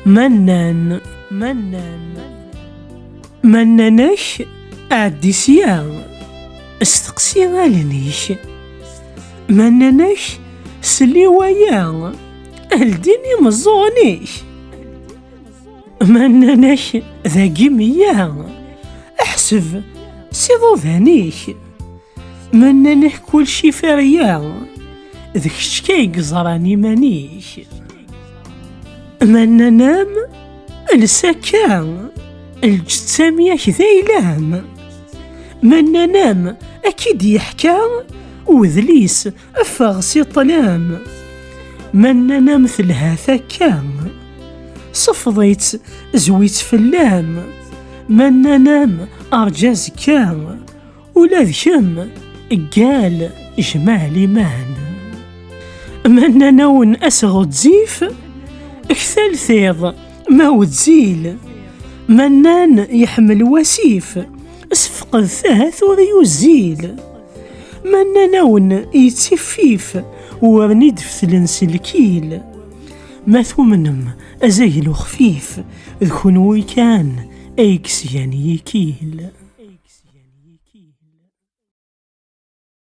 منان منانك عدي سيان استقسي غالنيش منانك سلي ويان الديني مزونيش منانك ذاقي ميان احسب سيضو ذانيش منانك كل شي فريان ذك شكي قزراني مانيش من نام السكان الجسامية ذيلام من نام أكيد يحكى وذليس أفغسي طلام من نام مثلها ثكام صفضيت زويت فلام من نام أرجاز كام ولا ذكم قال جمالي مان من نون أسغد زيف اكثر ثيض ما وتزيل منان يحمل وسيف اسفقد ثاث وذي يزيل منانون يتسفيف ورنيد فتلنس الكيل ما ثمنم أزيل خفيف ذكون ويكان أيكسيان يكيل.